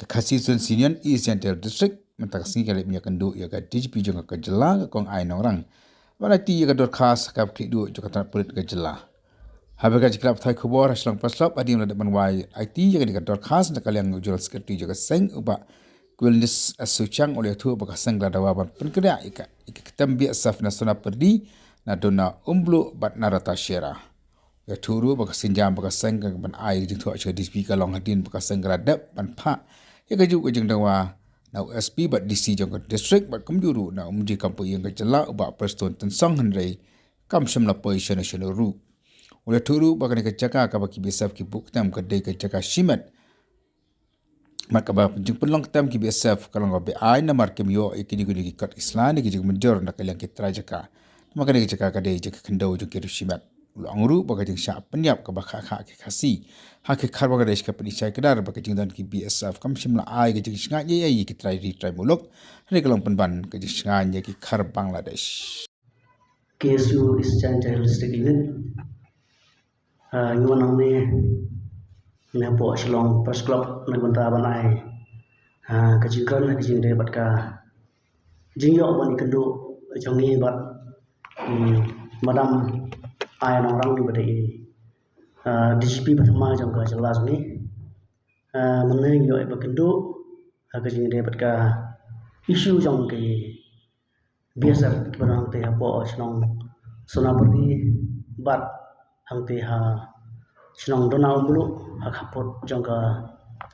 Khasi Sun Sinian East Central District mentaksi kali punya kendu ya ka DGP juga ke jela kong ai orang. Mana ti ya ka dor khas ka khidu juga tan pulit ke jela. Habaga jikrap thai khobor haslang paslap adim la depan wai IT ya ka dor khas na kaliang ujul security juga seng uba Wellness Suchang oleh tu baka seng la dawa ban penkeda ika ketambi asaf na sona perdi na dona umblu bat narata shera. Ya turu baka sinjam baka seng ka ban ai jing tu acha DGP ka long hadin baka seng gradap ban pha ya kaju ke jeng dawa na SP bat DC jong district bat kumjuru na umji kampu yang ke jela uba preston tensong henrei kam shimla position ru oleh turu baka ne ke jaka ka baki besaf ki buk tam ke dei ke jaka shimat maka ba jeng pelong tam ki besaf kalau ngabe ai na mar kem yo ikini gudi kat islam ki jeng menjor na kaliang ki trajaka maka ne ke jaka ka dei jek kendau jeng ki shimat ulangru baka jeng sya penyap ka baka kha ki khasi hak khar baka dei ka penisai kedar baka jeng dan ki BSF kam shimla ai ke jeng snga ye ye ki trai ri trai muluk ne kalong penban ke jeng snga ye ki khar Bangladesh KSU is Chanchal District Unit yuan ang ne po Shillong Press Club nagbanta banai kajingkan kajing de bat ka jingyo ban ikendu jongi bat madam ai orang ni badai DGP pertama jong ka jelas ni meneng yo ikendu kajing de bat ka isu jong ke biasa barang te po Shillong Sonaperti bat hang te Shillong dona umbulu hakapot jongka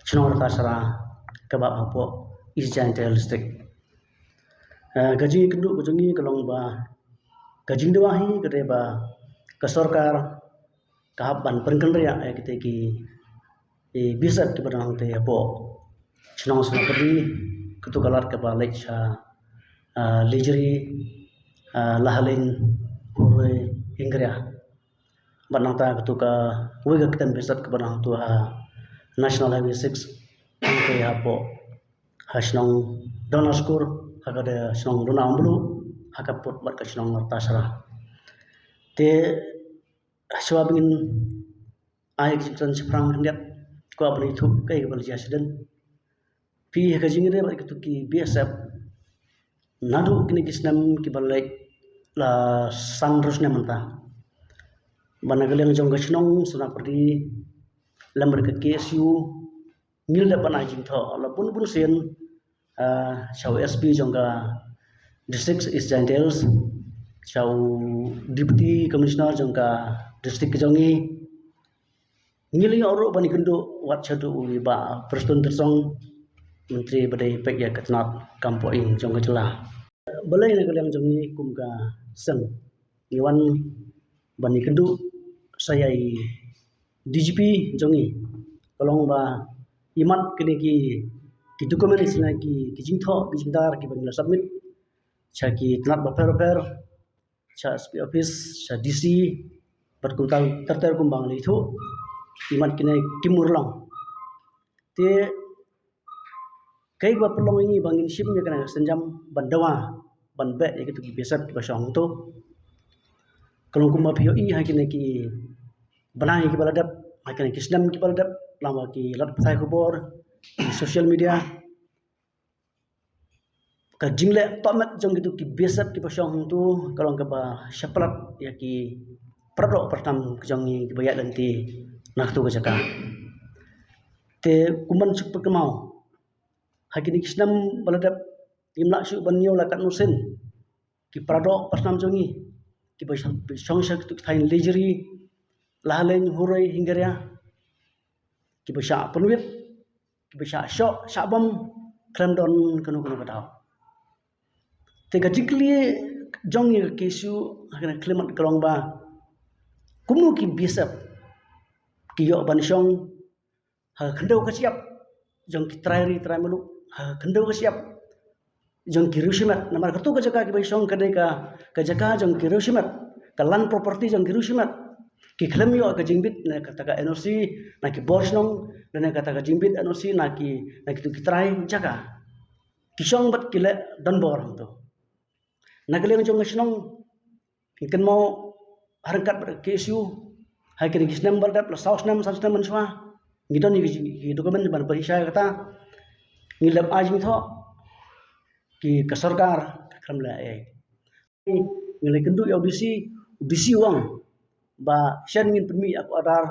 Shillong Ratasara kebab hapo East Chanchal District gaji kendu kujongi kalong ba gaji dewahi kede ba ke sarkar kahaban perkenria kita ki bisa ke barang te hapo Shillong Sonaperti ketukalat ke balik cha lijri lahalin hore ingria banata ketuka wega ketan besat ke barang tu National Highway 6 ke hapo hasnong donaskur hakada snong dona ambulu hakapot bat ka snong Ratasara te swabin ai kitran sprang hendak ko apni thu kai bal jasden pi hakajingre bat ketuki BSF nadu kini kisnam ki balai la sanrusnya mentah Banagal yang jong gasnong Sonaperti lamber ke KSU ngil da banai jing tho la bun sen chau SP jong ga district East Chanchal chau deputy commissioner jong ga district jongi ngil yo ro bani kendo wat chadu wi ba preston tersong menteri badai pek ya katnat kampoing jong ga jela balai nagal yang jongi kum ga seng iwan bani kendo saya DGP jongi kalong ba imat kini ki dokumen isna ki jingtho ki jingdar ki bangla submit cha ki tnat ba per cha SP office cha DC bat kuntang terter kumbang li thu imat kini kimurlong te kai ba pelong ini bangin shipnya kana senjam bandawa banbe ya gitu ki besat ba shong to kalong kumba POI ha kini ki banai ki baladap makan kisnam ki baladap lama ki lat pathai khobor social media ka jingle tomat jong gitu ki besat ki pasong tu kalong ka ba syaplat ya ki pradok pertam jongi ki bayat nanti nak tu ka jaka te kuman sup kemau hakini kisnam baladap imla syu banyo lakat nusen ki pradok pasam jongi ki pasong syak tu tain lejeri lahaleng hurai hinggaria ki besha penwit ki besha syok syabam kremdon kanu katau tega jikli jongi kesu hakana klemat kalong ba kumnu ki bisap ki yo bansyong ha khendau ka siap jong ki trairi tramelu ha khendau ka siap jong ki rusimat namar katu ka jaka ki basyong kadai ka jaka jong ki rusimat kalan property jong ki rusimat ki klem yo ka jingbit na kata ka NOC na ki borsnong na kata ka jingbit NOC na ki tu ki trai jaka ki song bat ki le don bor to na keleng jong snong ken mau harkat ber KSU hai ken gisnam bardat la saus nam manswa ngidon ni dokumen ban perisai kata ngilap ajing tho ki ke sarkar khamla ngilai kendu ya audisi uang ba shan ngin permi aku adar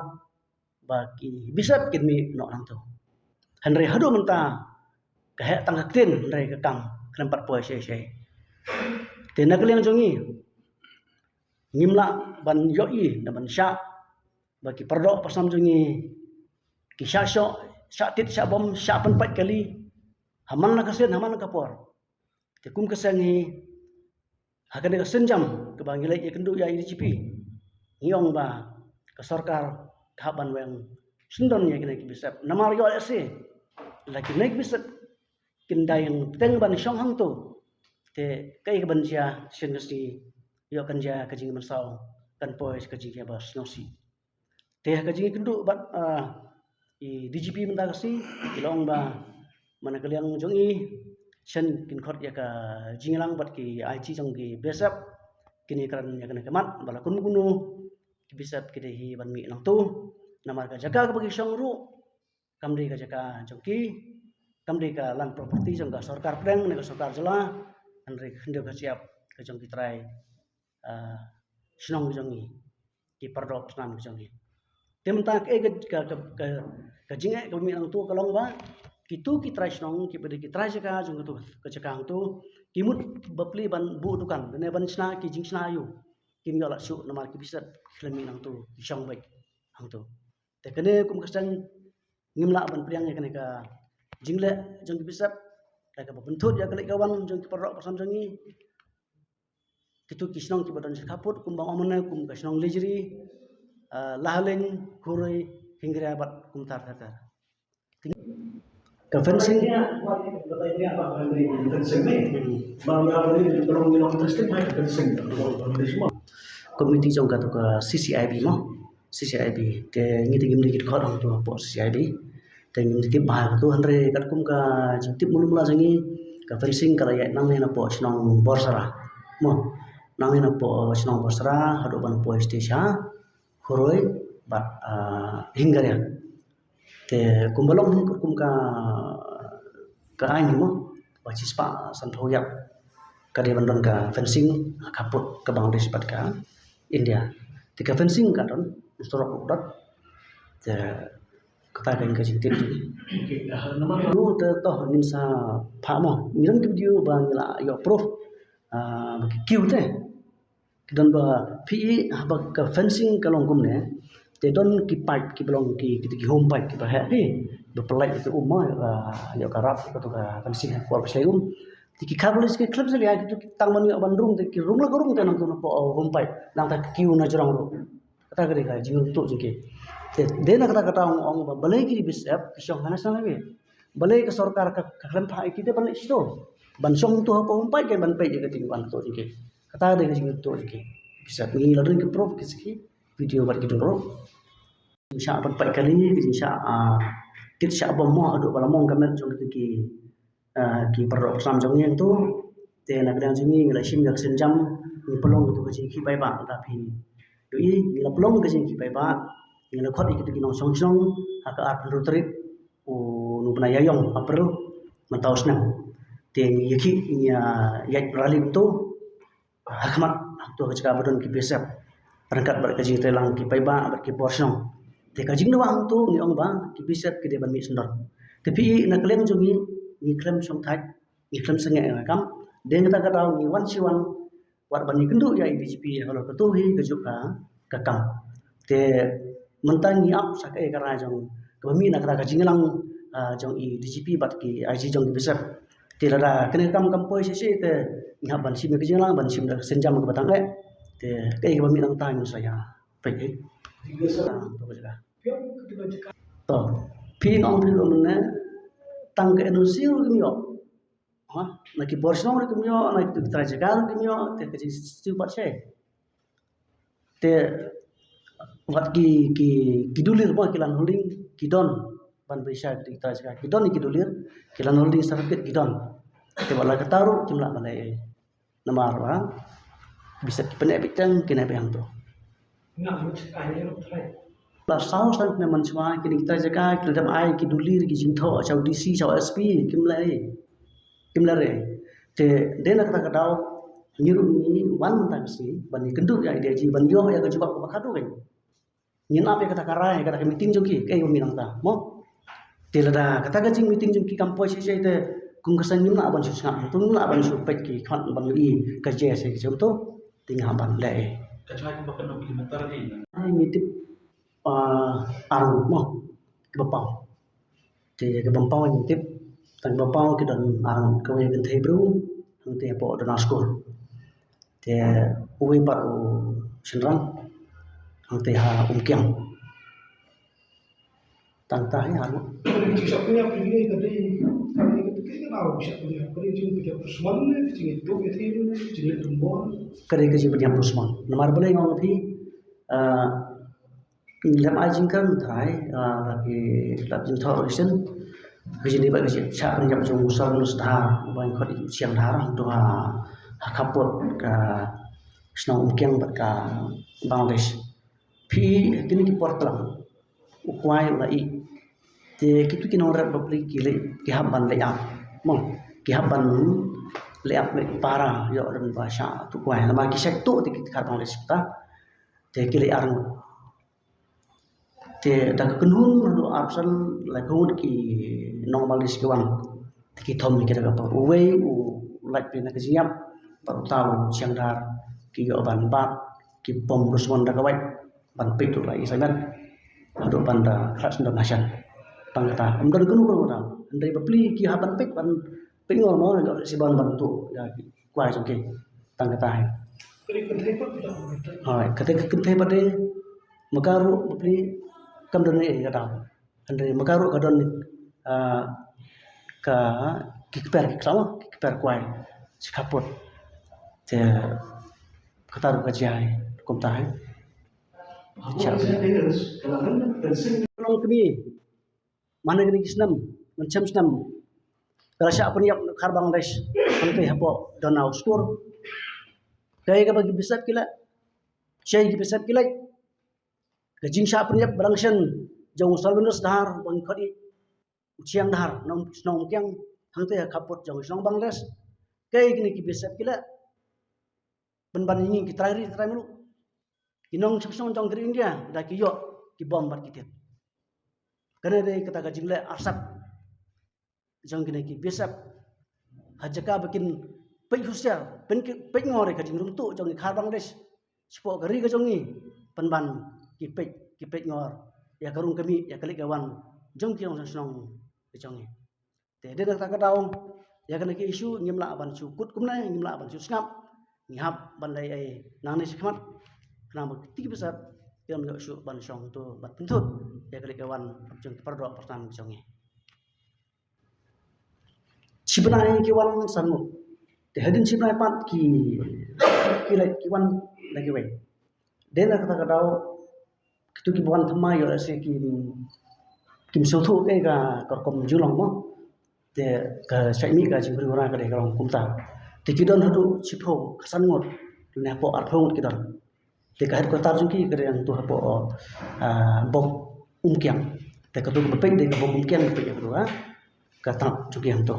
ba ki bisap kin mi no nang tu hanre hadu menta ka he tang tin re ka kam klempat poe she te nak leng jongi ngimla ban yoi na ban sha ba ki perdo pasam jongi ki sha tit sha bom sha pan pat kali haman na kasen haman na kapor te kum kasangi hakan ka senjam ke bang ngilai kendu ya IDGP ngiong ba ka sarkar kaban weng sundon ya kena ki bisap namar yo ase lagi naik bisap kindai yang teng ban shong hang tu te kai ka ban sia sen kasi yo kan ja ka jing masau kan pois ka jing ya bas nosi te ka jing kendu bat i DGP menta kasi ilong ba mana kaliang jong i sen kin khot ya ka jinglang bat ki IT jong ki besap kini kan ya kena kemat bala kun kunu ki bisap ki dehi ban mi nang tu namar ka jaga ka bagi shong ru kamri ka jaga jong ki kamri ka land property jong ka sarkar preng ne ka sarkar jela andre khende ka siap ka jong ki trai snong jong i ki pardop snan jong i temta ka jinga ka mi nang tu ka long ba kitu ki trai snong ki bede ki trai jaga jong tu ka jaga tu kimut bapli ban bu dukan ne ban sna ki jing sna yu kim yo la su namar ki bisat klemi nang tu ki shong baik hang tu te kene kum kasang ngimla ban priang ya kene ka jingle jong ki bisat ka ka benthut ya kale kawan jong ki parok pasam jongi kitu ki snong ki badan kaput kum bang omone kum ka snong lejri lahaleng kuroi hinggra bat kum tar ka fencing komiti jong ka to ka CCIB mo CCIB te ngiti gimni kit khot to po CCIB te ngiti ki ba to hanre kat kum ka jitip mulumla jangi ka fencing kala ya nang na po snong borsara mo nang na po snong borsara hado ban po station khoroi bat hinggaria te kumbalong kum ka ai mo ba chispa san thoyak ka de bandon ka fencing kaput ka boundary sepat ka India tika fencing ka don storok dot te kata kan ka jintit lu te toh nin sa pha mo miran video ba ngila yo proof ba kiu te don ba phi ba ka fencing ka long kum ne te don ki pipe ki belong ki home pipe ki ba ha he ba pelai itu umma yo karap ka to ka fencing ko ba selum ki kabel ki klub sali ya ki tang man yo bandung te ki rum la gorung te nang to po home pipe nang ta kiu na jorang ro kata gari ka jing to jike te de na kata ong ba balai ki bisap ki song hana sang be balai ka sarkar ka khlan pha ki te ban sto ban song to po home pipe ke ban pe je ting ban to jike kata de ka jing to jike bisa ni la ring ki proof ki ski video bat ki do insya Allah empat kali insya kita syak bomoh aduk bala mong kamet jong ki perok sam jong yang tu te nak dang jingi ngala sim yak senjam ni pelong tu ka ki bai ba tapi doi ngala pelong ka ki bai ba ngala khot ki nong song song haka at rutrit u nu bna yayong april mentaus na te ngi ki nya yak rali tu hakmat tu ka jika badon ki besap perangkat ber ka jing telang ki bai ba ber ki porsong te ka jing wang tu ni ong ba ki bisap ki de ban mi sendor tapi nak leng jongi ni klem song thai ni klem sange kam de ngata ka daw ni wan siwan war ban ni kendu ya IDGP halo ka tu hi ka juka ka kam te mentan ni ap sak e kara jong ka mi nak ka jing lang jong IDGP bat ki IG jong ki bisap te la kene kam poi se te ni ban sim ki jing lang ban sim da senjam ka batang te kai ka mi nang ta ni saya pai to pin ong pin mana tang ke Indonesia kimyo ha na ki borsong kimyo na ki trajegal kimyo te ke siu pat se te wat ki dulir ba kilan holding kidon ban bisa di trajegal kidon ki dulir kilan holding certificate kidon te wala ka taru jumlah balai namar ba bisa ki penek bitang kena bayang to saus tan man chwa kini kita jaga kita dam ai ki dulir ki jingtho chau DC chau SP kim la re te dena kata kadau nyiru ni wan tan si ban ni kendu ya dia ji ban yo ya ka jawab ka khadu kan nyin ap ya kata karai kata ka meeting jong ki kai mi nang ta mo te la da kata ka jing meeting jong ki kampo si sai te kung kasan nyim na ban su ngam tu na ban su pek ki khan ban i ka je se jom to ting ha ban le ka chai ko bakano kilometer ni ai ni tip arang mo ke bapau te ke bapau ni tip tan bapau ki don arang ka we ben thei bru hang te po don school te uwi par sinrang hang te ha kyang tan ta ya no Bisa punya begini tadi ketika tahu bisa punya kerja jadi punya persoalan jadi itu itu jadi tumbuhan kare ke ji banyam rusman namar bole ngong phi lam ai jing kan thai la ki lap jing thor isen ke ji ni ba ke ji cha banyam jong usal nus dha ban khot siang dha rang to ha khapot ka snong kyang ba ka bangladesh phi kini ki portlang ukwai la i te kitu kinong rat bapli kile ki haban le ap mong ki haban le ap le para yo dan bahasa tu kwai nama ki sek tu ti kar bang le sita te kile arang te da kunun do absan la kun ki normalis ki wan ki thom ki da pa uwe u lak pe na ki siap par taw siang dar ki yo ban bat ki pom rusmon da kawai ban pe tu lai sangat ado banda khas Indonesia tangata amdan kunu ko da ndai bapli ki haban pek ban pengol mo yo si ban bantu ya kwai jong ke tangata hai kerja pun tidak hai kate kente pade makaru bapli kam don e ga da ndai makaru ga don ka kikper sama kikper kwai sikapot te kataru ka jai kom ta hai Kalau kami mana kini kisnam macam kisnam rasa apa ni khar Bangladesh nanti hapo danau skor kaya ka bagi bisap kila syai ki bisap kila kajing sa apa ni balangshan jauh salunus dahar bang khadi uciang dahar nom snom kyang hangte khapot jauh snom Bangladesh kaya kini ki bisap kila ban ini kita try mulu inong seksong jong dari India dah kiyo ki bom bat kitet karena dia kata kajing le asap jong kini ki besap hajaka bikin pek husia pek ngore kajing rumtu jong khar Bangladesh sepo gari ka jong ni penban ki pek ngor ya karung kami ya kali kawan jong ki ong senong ki jong ni te dia kata daung ya kena ki isu nyimla ban sukut kumna nyimla ban susngap ngihap bandai ai nang ni sikmat kenapa tiga besar yang menjadi syuk ban syong tu bat pentut ya kali kawan jeng perdo pertama jongi sebenarnya kawan sanu te hadin sebenarnya pat ki kiwan lagi we dela kata kadau kitu ki buan thama yo ase kim sothu ke ga korkom julong mo te ka saimi ga jing ora ka de karong kumta te kidon hadu chipho khasan ngot ne po arphong kidon te kahit ko tar jungki kare yang tu hapo bom umkyang te ka tu bepeng de bom umkyang pe ya ka tap jungki yang tu